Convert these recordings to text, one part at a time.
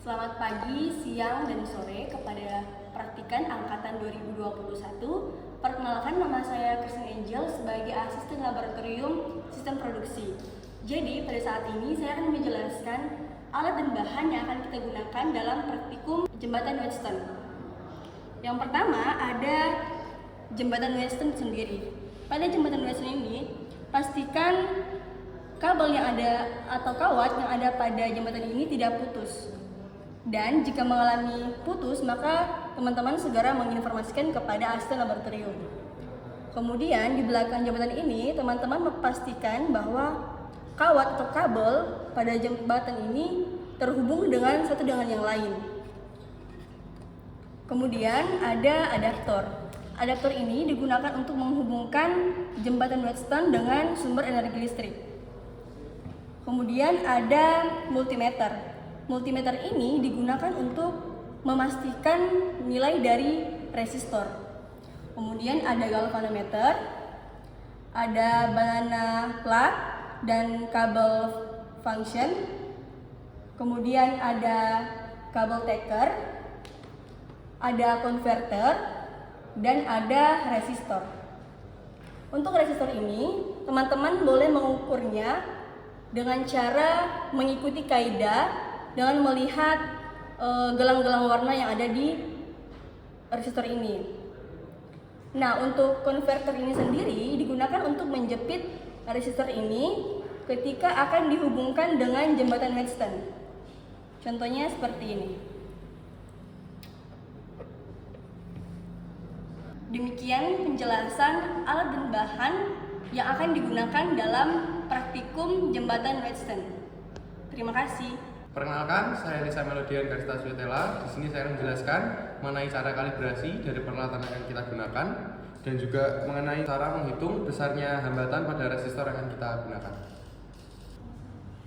Selamat pagi, siang, dan sore kepada praktikan angkatan 2021. Perkenalkan, nama saya Kristen Angel sebagai asisten laboratorium sistem produksi. Jadi pada saat ini saya akan menjelaskan alat dan bahan yang akan kita gunakan dalam praktikum jembatan Wheatstone. Yang pertama ada jembatan Wheatstone sendiri. Pada jembatan Wheatstone ini, pastikan kabel yang ada atau kawat yang ada pada jembatan ini tidak putus. Dan jika mengalami putus, maka teman-teman segera menginformasikan kepada asisten laboratorium. Kemudian di belakang jembatan ini, teman-teman memastikan bahwa kawat atau kabel pada jembatan ini terhubung dengan satu dengan yang lain. Kemudian ada adaptor. Adaptor ini digunakan untuk menghubungkan jembatan Wheatstone dengan sumber energi listrik. Kemudian ada multimeter. Multimeter ini digunakan untuk memastikan nilai dari resistor. Kemudian ada galvanometer, ada banana plug dan kabel function. Kemudian ada kabel taker, ada konverter, dan ada resistor. Untuk resistor ini, teman-teman boleh mengukurnya dengan cara mengikuti kaidah dengan melihat gelang-gelang warna yang ada di resistor ini. Nah, untuk konverter ini sendiri digunakan untuk menjepit resistor ini ketika akan dihubungkan dengan jembatan Wheatstone. Contohnya seperti ini. Demikian penjelasan alat dan bahan yang akan digunakan dalam praktikum jembatan Wheatstone. Terima kasih. Perkenalkan, saya Lisa Melodian Garista Suetela. Di sini saya akan menjelaskan mengenai cara kalibrasi dari peralatan yang akan kita gunakan dan juga mengenai cara menghitung besarnya hambatan pada resistor yang akan kita gunakan.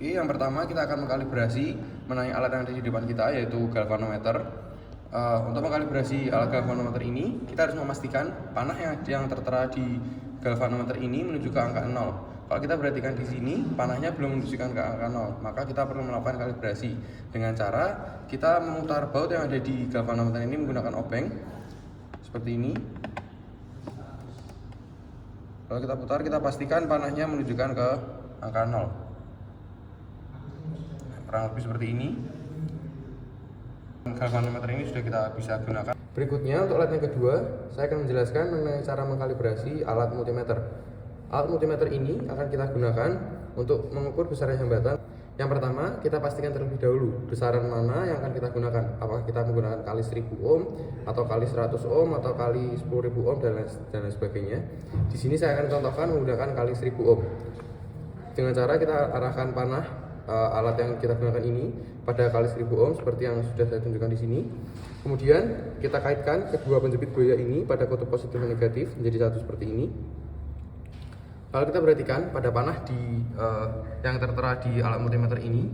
Yang pertama kita akan mengkalibrasi mengenai alat yang ada di depan kita, yaitu galvanometer. Untuk mengkalibrasi alat galvanometer ini, kita harus memastikan panah yang tertera di galvanometer ini menuju ke angka 0. Kalau kita perhatikan di sini, panahnya belum menunjukkan ke angka 0, maka kita perlu melakukan kalibrasi dengan cara kita memutar baut yang ada di galvanometer ini menggunakan obeng seperti ini. Kalau kita putar, kita pastikan panahnya menunjukkan ke angka 0. Kurang lebih seperti ini. Galvanometer ini sudah kita bisa gunakan. Berikutnya untuk alat yang kedua, saya akan menjelaskan mengenai cara mengkalibrasi alat multimeter. Alat multimeter ini akan kita gunakan untuk mengukur besarnya hambatan. Yang pertama, kita pastikan terlebih dahulu besaran mana yang akan kita gunakan. Apakah kita menggunakan kali 1000 ohm atau kali 100 ohm atau kali 10.000 ohm dan lain sebagainya. Di sini saya akan contohkan menggunakan kali 1000 ohm. Dengan cara kita arahkan panah alat yang kita gunakan ini pada kali 1000 ohm seperti yang sudah saya tunjukkan di sini. Kemudian kita kaitkan kedua penjepit buaya ini pada kutub positif dan negatif menjadi satu seperti ini. Kalau kita perhatikan pada panah yang tertera di alat multimeter ini,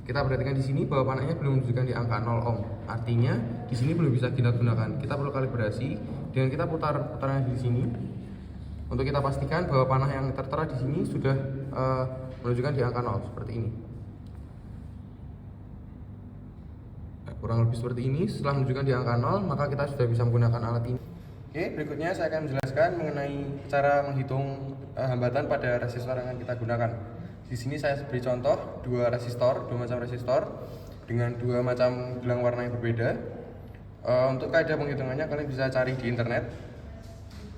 kita perhatikan di sini bahwa panahnya belum menunjukkan di angka 0 ohm. Artinya di sini belum bisa kita gunakan. Kita perlu kalibrasi dengan kita putarannya di sini untuk kita pastikan bahwa panah yang tertera di sini sudah menunjukkan di angka 0 seperti ini. Kurang lebih seperti ini. Setelah menunjukkan di angka 0, maka kita sudah bisa menggunakan alat ini. Oke, berikutnya saya akan menjelaskan mengenai cara menghitung hambatan pada resistor yang akan kita gunakan. Di sini saya beri contoh dua macam resistor dengan dua macam gelang warna yang berbeda. Untuk kaidah penghitungannya kalian bisa cari di internet.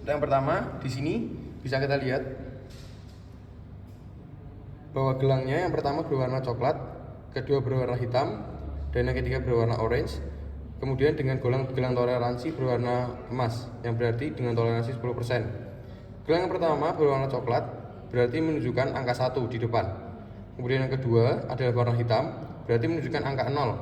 Yang pertama, di sini bisa kita lihat bahwa gelangnya yang pertama berwarna coklat, kedua berwarna hitam, dan yang ketiga berwarna orange. Kemudian dengan gelang toleransi berwarna emas, yang berarti dengan toleransi 10%. Gelang yang pertama berwarna coklat, berarti menunjukkan angka 1 di depan. Kemudian yang kedua adalah warna hitam, berarti menunjukkan angka 0.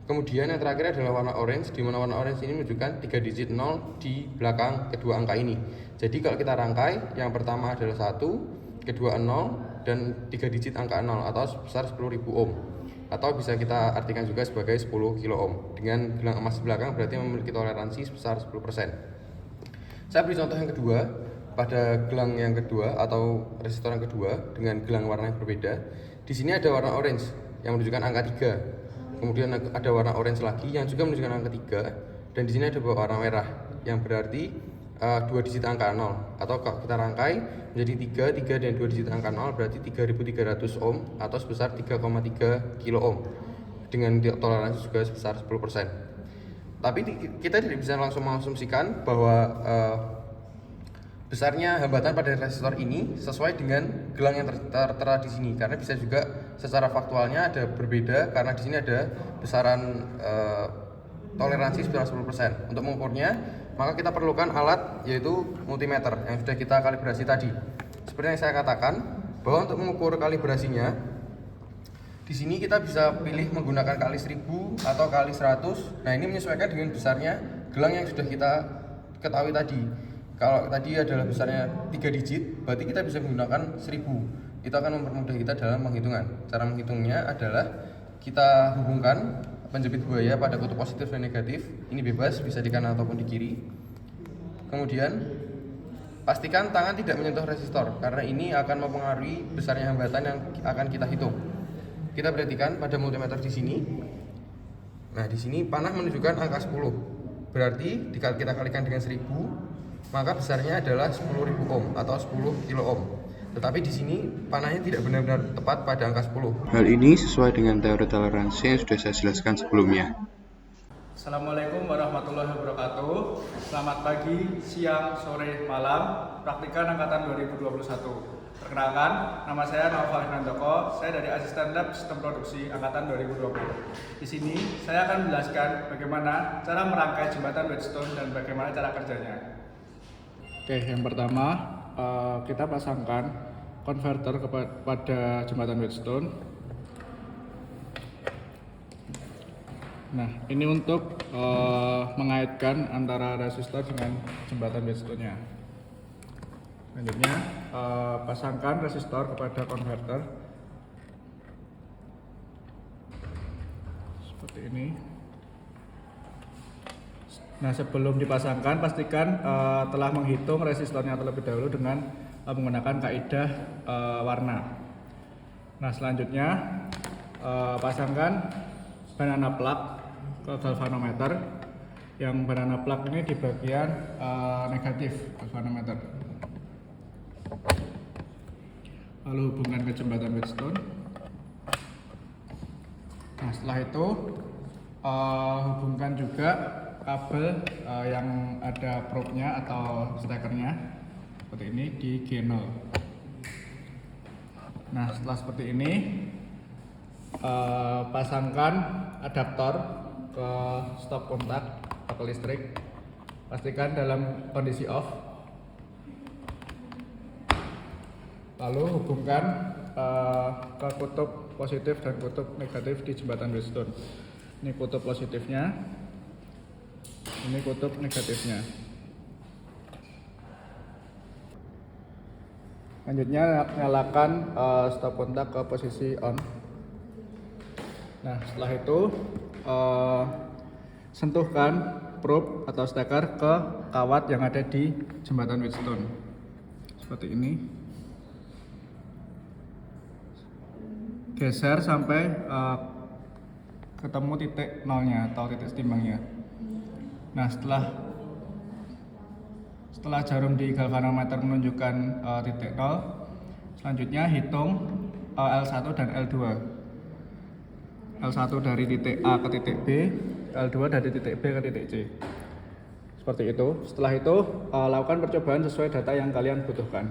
Kemudian yang terakhir adalah warna orange, di mana warna orange ini menunjukkan 3 digit 0 di belakang kedua angka ini. Jadi kalau kita rangkai, yang pertama adalah 1, kedua 0, dan 3 digit angka 0 atau sebesar 10.000 ohm. Atau bisa kita artikan juga sebagai 10 kilo ohm. Dengan gelang emas di belakang berarti memiliki toleransi sebesar 10%. Saya beri contoh yang kedua. Pada gelang yang kedua atau resistor yang kedua dengan gelang warna yang berbeda, di sini ada warna orange yang menunjukkan angka 3. Kemudian ada warna orange lagi yang juga menunjukkan angka 3, dan di sini ada warna merah yang berarti 2 digit angka 0, atau kalau kita rangkai menjadi 3 dan 2 digit angka 0 berarti 3300 ohm atau sebesar 3,3 kilo ohm dengan toleransi juga sebesar 10%. Tapi kita tidak bisa langsung mengasumsikan bahwa besarnya hambatan pada resistor ini sesuai dengan gelang yang tertera di sini, karena bisa juga secara faktualnya ada berbeda karena di sini ada besaran toleransi sebesar 10%. Untuk mengukurnya maka kita perlukan alat yaitu multimeter yang sudah kita kalibrasi tadi. Seperti yang saya katakan bahwa untuk mengukur kalibrasinya di sini kita bisa pilih menggunakan kali 1000 atau kali 100. Nah, ini menyesuaikan dengan besarnya gelang yang sudah kita ketahui tadi. Kalau tadi adalah besarnya 3 digit, berarti kita bisa menggunakan 1000. Itu akan mempermudah kita dalam penghitungan. Cara menghitungnya adalah kita hubungkan penjepit buaya pada kutub positif dan negatif. Ini bebas, bisa di kanan ataupun di kiri. Kemudian pastikan tangan tidak menyentuh resistor karena ini akan mempengaruhi besarnya hambatan yang akan kita hitung. Kita perhatikan pada multimeter di sini. Nah, di sini panah menunjukkan angka 10. Berarti jika kita kalikan dengan 1000, maka besarnya adalah 10.000 ohm atau 10 kilo ohm. Tetapi di sini panahnya tidak benar-benar tepat pada angka 10. Hal ini sesuai dengan teori toleransi yang sudah saya jelaskan sebelumnya. Assalamualaikum warahmatullahi wabarakatuh. Selamat pagi, siang, sore, malam. Praktikan angkatan 2021. Perkenalkan, nama saya Naufal Hernandoko. Saya dari Asisten Lab Sistem Produksi angkatan 2020. Di sini saya akan menjelaskan bagaimana cara merangkai jembatan Whetstone dan bagaimana cara kerjanya. Oke, yang pertama kita pasangkan konverter pada jembatan Whetstone. Nah, ini untuk mengaitkan antara resistor dengan jembatan Whetstone-nya. Selanjutnya, pasangkan resistor kepada konverter seperti ini. Nah, sebelum dipasangkan pastikan telah menghitung resistornya terlebih dahulu dengan menggunakan kaidah warna. Nah, selanjutnya pasangkan banana plug ke galvanometer. Yang banana plug ini di bagian negatif galvanometer. Lalu hubungkan ke jembatan Whetstone. Nah, setelah itu hubungkan juga kabel yang ada probe-nya atau stekernya seperti ini di G0. Nah, setelah seperti ini pasangkan adaptor ke stop kontak atau listrik. Pastikan dalam kondisi off. Lalu hubungkan ke kutub positif dan kutub negatif di jembatan Whetstone. Ini kutub positifnya, ini kutub negatifnya. Selanjutnya nyalakan stop kontak ke posisi on. Nah, setelah itu sentuhkan probe atau steker ke kawat yang ada di jembatan Whetstone seperti ini. Geser sampai ketemu titik nolnya atau titik setimbangnya. Nah, setelah jarum di galvanometer menunjukkan titik nol, selanjutnya hitung L1 dan L2. L1 dari titik A ke titik B, L2 dari titik B ke titik C. Seperti itu. Setelah itu lakukan percobaan sesuai data yang kalian butuhkan.